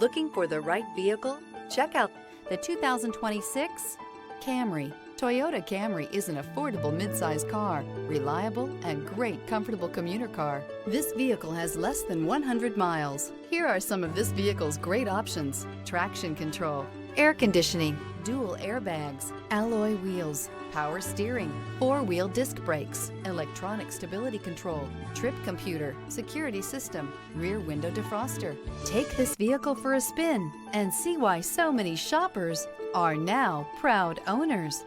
Looking for the right vehicle? Check out the 2026 Camry. Toyota Camry is an affordable midsize car, reliable and great comfortable commuter car. This vehicle has less than 100 miles. Here are some of this vehicle's great options: traction control, air conditioning, dual airbags, alloy wheels, power steering, four-wheel disc brakes, electronic stability control, trip computer, security system, rear window defroster. Take this vehicle for a spin and see why so many shoppers are now proud owners.